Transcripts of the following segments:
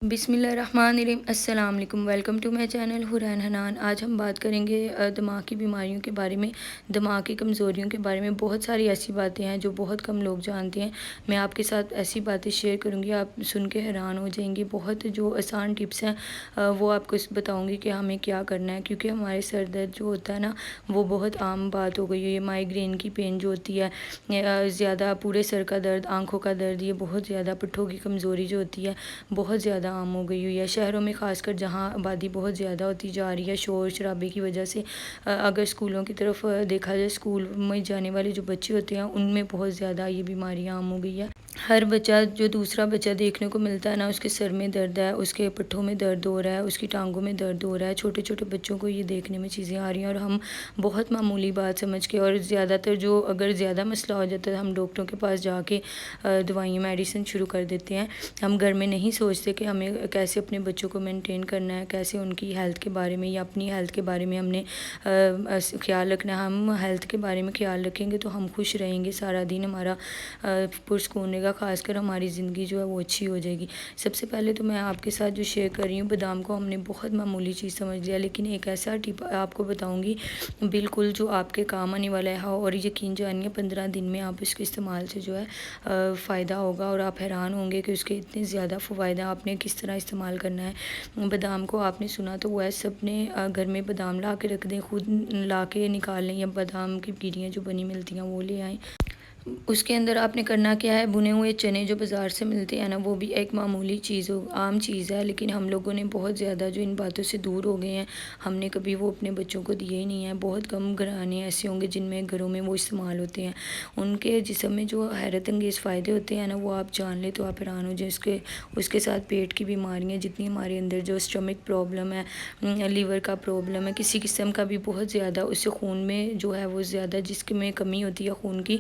بسم اللہ الرحمن الرحیم۔ السلام علیکم، welcome to my channel Hoorain Hanan. آج ہم بات کریں گے دماغ کی بیماریوں کے بارے میں، دماغ کی کمزوریوں کے بارے میں۔ بہت ساری ایسی باتیں ہیں جو بہت کم لوگ جانتے ہیں۔ میں آپ کے ساتھ ایسی باتیں شیئر کروں گی، آپ سن کے حیران ہو جائیں گے۔ بہت جو آسان ٹپس ہیں وہ آپ کو بتاؤں گی کہ ہمیں کیا کرنا ہے، کیونکہ ہمارے سر درد جو ہوتا ہے نا وہ بہت عام بات ہو گئی ہے۔ یہ مائیگرین کی پین جو ہوتی ہے، زیادہ پورے سر کا درد، آنکھوں کا درد، یہ بہت زیادہ پٹھوں کی کمزوری جو ہوتی ہے بہت زیادہ عام ہو گئی ہوئی ہے شہروں میں، خاص کر جہاں آبادی بہت زیادہ ہوتی جا رہی ہے شور شرابے کی وجہ سے۔ اگر اسکولوں کی طرف دیکھا جائے، اسکول میں جانے والے جو بچے ہوتے ہیں ان میں بہت زیادہ یہ بیماریاں عام ہو گئی ہے۔ ہر بچہ جو دوسرا بچہ دیکھنے کو ملتا ہے نا، اس کے سر میں درد ہے، اس کے پٹھوں میں درد ہو رہا ہے، اس کی ٹانگوں میں درد ہو رہا ہے۔ چھوٹے چھوٹے بچوں کو یہ دیکھنے میں چیزیں آ رہی ہیں، اور ہم بہت معمولی بات سمجھ کے، اور زیادہ تر جو اگر زیادہ مسئلہ ہو جاتا ہے ہم ڈاکٹروں کے پاس جا کے دوائیں میڈیسن شروع کر دیتے ہیں۔ ہم گھر میں نہیں سوچتے کہ ہمیں کیسے اپنے بچوں کو مینٹین کرنا ہے، کیسے ان کی ہیلتھ کے بارے میں یا اپنی ہیلتھ کے بارے میں ہم نے خیال رکھنا ہے۔ ہم ہیلتھ کے بارے میں خیال رکھیں گے تو ہم خوش رہیں گے، سارا دن ہمارا پرسکون رہے گا، خاص کر ہماری زندگی جو ہے وہ اچھی ہو جائے گی۔ سب سے پہلے تو میں آپ کے ساتھ جو شیئر کر رہی ہوں، بادام کو ہم نے بہت معمولی چیز سمجھ لیا، لیکن ایک ایسا ٹپ آپ کو بتاؤں گی بالکل جو آپ کے کام آنے والا ہے، اور یقین جانیے 15 دن میں آپ اس کے استعمال سے جو ہے فائدہ ہوگا، اور آپ حیران ہوں گے کہ اس کے اتنے زیادہ فوائد ہیں۔ آپ نے کس طرح استعمال کرنا ہے بادام کو؟ آپ نے سنا تو وہ ہے، سب نے گھر میں بادام لا کے رکھ دیں، خود لا کے نکال لیں، یا بادام کی گریاں جو بنی ملتی ہیں وہ لے آئیں۔ اس کے اندر آپ نے کرنا کیا ہے، بنے ہوئے چنے جو بازار سے ملتے ہیں نا، وہ بھی ایک معمولی چیز عام چیز ہے، لیکن ہم لوگوں نے بہت زیادہ جو ان باتوں سے دور ہو گئے ہیں، ہم نے کبھی وہ اپنے بچوں کو دیے ہی نہیں ہیں۔ بہت کم گھرانے ایسے ہوں گے جن میں گھروں میں وہ استعمال ہوتے ہیں۔ ان کے جسم میں جو حیرت انگیز فائدے ہوتے ہیں نا، وہ آپ جان لیں تو آپ حیران ہو جائیں۔ اس کے ساتھ پیٹ کی بیماریاں جتنی ہمارے اندر جو اسٹمک پرابلم ہے، لیور کا پرابلم ہے، کسی قسم کا بھی بہت زیادہ، اس سے خون میں جو ہے وہ زیادہ جسم میں کمی ہوتی ہے خون کی،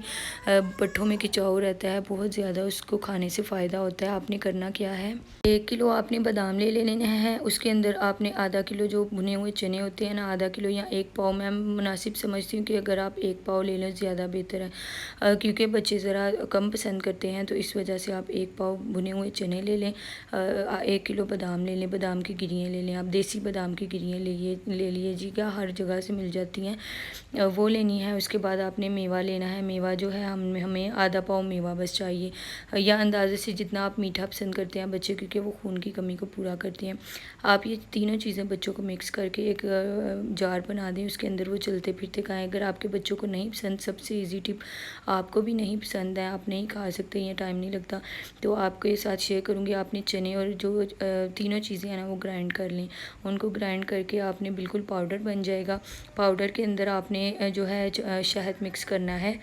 پٹھوں میں کھچاؤ رہتا ہے بہت زیادہ، اس کو کھانے سے فائدہ ہوتا ہے۔ آپ نے کرنا کیا ہے، 1 کلو آپ نے بادام لے لینے ہیں، اس کے اندر آپ نے آدھا کلو جو بھنے ہوئے چنے ہوتے ہیں نا، آدھا کلو یا 1 پاؤ میں مناسب سمجھتی ہوں کہ اگر آپ 1 پاؤ لے لیں زیادہ بہتر ہے، کیونکہ بچے ذرا کم پسند کرتے ہیں، تو اس وجہ سے آپ 1 پاؤ بھنے ہوئے چنے لے لیں، 1 کلو بادام لے لیں، بادام کی گریاں لے لیں، آپ دیسی بادام کی گریاں لے لیجیے گا، ہر جگہ سے مل جاتی ہیں، وہ لینی ہے۔ اس کے بعد آپ نے میوہ لینا ہے، میوہ جو ہے ہمیں آدھا پاؤ میوہ بس چاہیے، یا اندازے سے جتنا آپ میٹھا پسند کرتے ہیں بچے، کیونکہ وہ خون کی کمی کو پورا کرتے ہیں۔ آپ یہ تینوں چیزیں بچوں کو مکس کر کے ایک جار بنا دیں، اس کے اندر وہ چلتے پھرتے کھائیں۔ اگر آپ کے بچوں کو نہیں پسند، سب سے ایزی ٹپ، آپ کو بھی نہیں پسند ہے، آپ نہیں کھا سکتے یا ٹائم نہیں لگتا، تو آپ کے ساتھ شیئر کروں گی، آپ نے چنے اور جو تینوں چیزیں ہیں نا وہ گرائنڈ کر لیں۔ ان کو گرائنڈ کر کے آپ نے بالکل پاؤڈر بن جائے گا۔ پاؤڈر کے اندر آپ نے جو ہے شہد مکس کرنا ہے،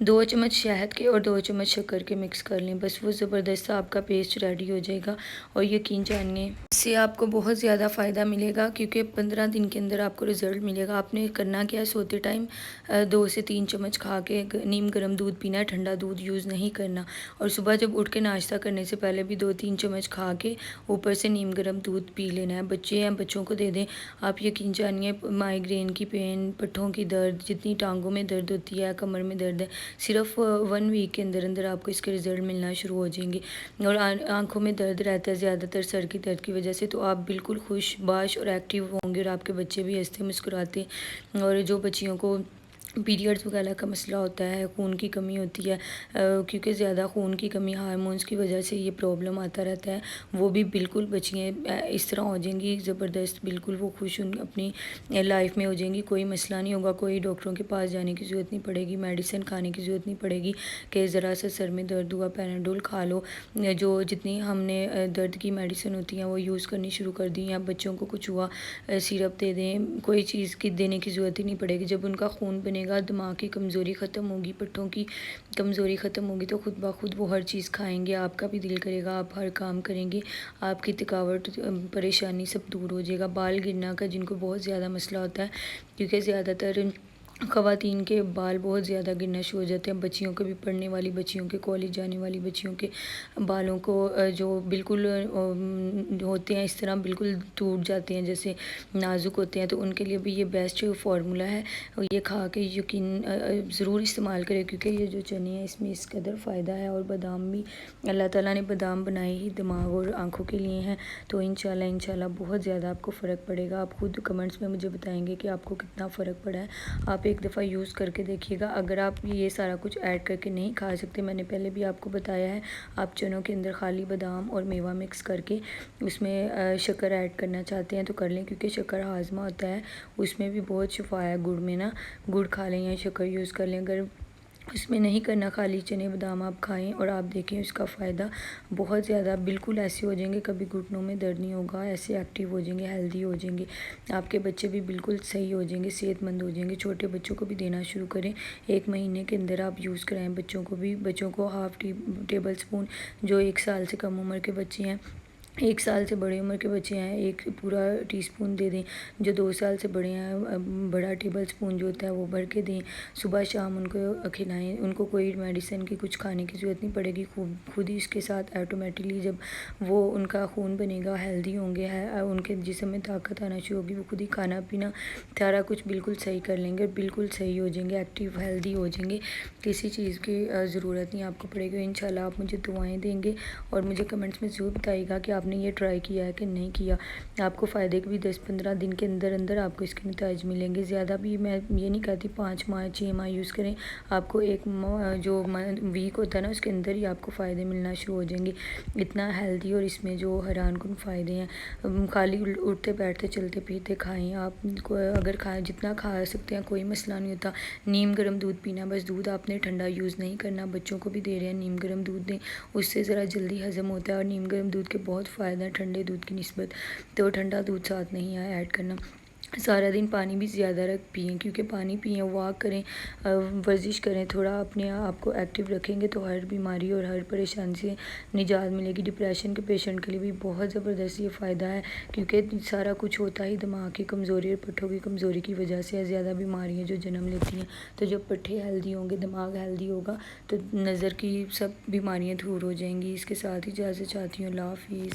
2 چمچ شہد کے اور 2 چمچ شکر کے مکس کر لیں، بس وہ زبردست آپ کا پیسٹ ریڈی ہو جائے گا، اور یقین جانیے اس سے آپ کو بہت زیادہ فائدہ ملے گا، کیونکہ 15 دن کے اندر آپ کو رزلٹ ملے گا۔ آپ نے کرنا کیا ہے، سوتے ٹائم 2 سے 3 چمچ کھا کے نیم گرم دودھ پینا ہے، ٹھنڈا دودھ یوز نہیں کرنا، اور صبح جب اٹھ کے ناشتہ کرنے سے پہلے بھی 2-3 چمچ کھا کے اوپر سے نیم گرم دودھ پی لینا ہے۔ بچے ہیں، بچوں کو دے دیں۔ آپ یقین جانیے، مائیگرین کی پین، پٹھوں کی درد، جتنی ٹانگوں میں درد ہوتی ہے، کمر میں درد ہے، صرف 1 ویک کے اندر اندر آپ کو اس کے رزلٹ ملنا شروع ہو جائیں گے۔ اور آنکھوں میں درد رہتا ہے زیادہ تر سر کی درد کی وجہ سے، تو آپ بالکل خوش باش اور ایکٹیو ہوں گے، اور آپ کے بچے بھی ہنستے مسکراتے، اور جو بچیوں کو پیریڈز وغیرہ کا مسئلہ ہوتا ہے، خون کی کمی ہوتی ہے، کیونکہ زیادہ خون کی کمی ہارمونز کی وجہ سے یہ پرابلم آتا رہتا ہے، وہ بھی بالکل بچیاں اس طرح ہو جائیں گی زبردست، بالکل وہ خوش اپنی لائف میں ہو جائیں گی، کوئی مسئلہ نہیں ہوگا، کوئی ڈاکٹروں کے پاس جانے کی ضرورت نہیں پڑے گی، میڈیسن کھانے کی ضرورت نہیں پڑے گی کہ ذرا سا سر میں درد ہوا پیناڈول کھا لو، جو جتنی ہم نے درد کی میڈیسن ہوتی ہیں وہ یوز کرنی شروع کر دی ہیں۔ بچوں کو کچھ ہوا سیرپ دے دیں، کوئی چیز کی دینے کی ضرورت ہی نہیں پڑے گی۔ جب ان کا خون بنے گا، دماغ کی کمزوری ختم ہوگی، پٹھوں کی کمزوری ختم ہوگی، تو خود بخود وہ ہر چیز کھائیں گے، آپ کا بھی دل کرے گا، آپ ہر کام کریں گے، آپ کی تھکاوٹ پریشانی سب دور ہو جائے گا۔ بال گرنا کا جن کو بہت زیادہ مسئلہ ہوتا ہے، کیونکہ زیادہ تر خواتین کے بال بہت زیادہ گرنا شروع ہو جاتے ہیں، بچیوں کے بھی، پڑھنے والی بچیوں کے، کالج جانے والی بچیوں کے بالوں کو جو بالکل ہوتے ہیں اس طرح بالکل ٹوٹ جاتے ہیں جیسے نازک ہوتے ہیں، تو ان کے لیے بھی یہ بیسٹ فارمولہ ہے۔ یہ کھا کے یقین ضرور استعمال کریں، کیونکہ یہ جو چنے ہیں اس میں اس قدر فائدہ ہے، اور بادام بھی اللہ تعالیٰ نے بادام بنائے ہی دماغ اور آنکھوں کے لیے ہیں، تو انشاءاللہ بہت زیادہ آپ کو فرق پڑے گا۔ آپ خود کمنٹس میں مجھے بتائیں گے کہ آپ کو کتنا فرق پڑا ہے۔ آپ ایک دفعہ یوز کر کے دیکھیے گا۔ اگر آپ یہ سارا کچھ ایڈ کر کے نہیں کھا سکتے، میں نے پہلے بھی آپ کو بتایا ہے، آپ چنوں کے اندر خالی بادام اور میوہ مکس کر کے اس میں شکر ایڈ کرنا چاہتے ہیں تو کر لیں، کیونکہ شکر ہاضمہ ہوتا ہے، اس میں بھی بہت شفا ہے۔ گڑ میں نا گڑ کھا لیں یا شکر یوز کر لیں، اگر اس میں نہیں کرنا، خالی چنے بادام آپ کھائیں اور آپ دیکھیں اس کا فائدہ بہت زیادہ، بالکل ایسے ہو جائیں گے، کبھی گھٹنوں میں درد نہیں ہوگا، ایسے ایکٹیو ہو جائیں گے، ہیلدی ہو جائیں گے، آپ کے بچے بھی بالکل صحیح ہو جائیں گے، صحت مند ہو جائیں گے۔ چھوٹے بچوں کو بھی دینا شروع کریں، 1 مہینے کے اندر آپ یوز کرائیں بچوں کو بھی۔ بچوں کو ہاف ٹیبل سپون، جو 1 سال سے کم عمر کے بچے ہیں، 1 سال سے بڑے عمر کے بچے ہیں، 1 پورا ٹی سپون دے دیں۔ جو 2 سال سے بڑے ہیں، بڑا ٹیبل سپون جو ہوتا ہے وہ بھر کے دیں، صبح شام ان کو کھلائیں۔ ان کو کوئی میڈیسن کی کچھ کھانے کی ضرورت نہیں پڑے گی، خود ہی اس کے ساتھ آٹومیٹکلی جب وہ ان کا خون بنے گا، ہیلدی ہوں گے، ان کے جسم میں طاقت آنا شروع ہوگی، وہ خود ہی کھانا پینا سارا کچھ بالکل صحیح کر لیں گے، بالکل صحیح ہو جائیں گے، ایکٹیو ہیلدی ہو جائیں گے، کسی چیز کی ضرورت نہیں آپ کو پڑے گی۔ انشاءاللہ آپ مجھے دعائیں دیں گے اور مجھے کمنٹس میں ضرور بتائیے گا کہ آپ نے یہ ٹرائی کیا ہے کہ نہیں کیا۔ آپ کو فائدے کے بھی 10-15 دن کے اندر اندر آپ کو اس کے نتائج ملیں گے۔ زیادہ بھی میں یہ نہیں کہتی 5 ماہ 6 ماہ یوز کریں، آپ کو 1 جو ویک ہوتا ہے نا اس کے اندر ہی آپ کو فائدے ملنا شروع ہو جائیں گے۔ اتنا ہیلدی اور اس میں جو حیران کن فائدے ہیں، خالی اٹھتے بیٹھتے چلتے پھرتے کھائیں آپ کو، اگر کھائیں جتنا کھا سکتے ہیں کوئی مسئلہ نہیں ہوتا۔ نیم گرم دودھ پینا، بس دودھ آپ نے ٹھنڈا یوز نہیں کرنا، بچوں کو بھی دے رہے ہیں نیم گرم دودھ دیں، اس سے ذرا جلدی ہضم ہوتا ہے، اور نیم گرم دودھ کے بہت فائدہ ہیں ٹھنڈے دودھ کی نسبت، تو ٹھنڈا دودھ ساتھ نہیں ایڈ کرنا۔ سارا دن پانی بھی زیادہ پئیں، کیونکہ پانی پئیں، واک کریں، ورزش کریں، تھوڑا اپنے آپ کو ایکٹیو رکھیں گے تو ہر بیماری اور ہر پریشانی سے نجات ملے گی۔ ڈپریشن کے پیشنٹ کے لیے بھی بہت زبردست یہ فائدہ ہے، کیونکہ سارا کچھ ہوتا ہی دماغ کی کمزوری اور پٹھوں کی کمزوری کی وجہ سے ہے، زیادہ بیماریاں جو جنم لیتی ہیں، تو جب پٹھے ہیلدی ہوں گے، دماغ ہیلدی ہوگا، تو نظر کی سب بیماریاں دور ہو جائیں گی۔ اس کے ساتھ اجازت چاہتی ہوں، اللہ حافظ۔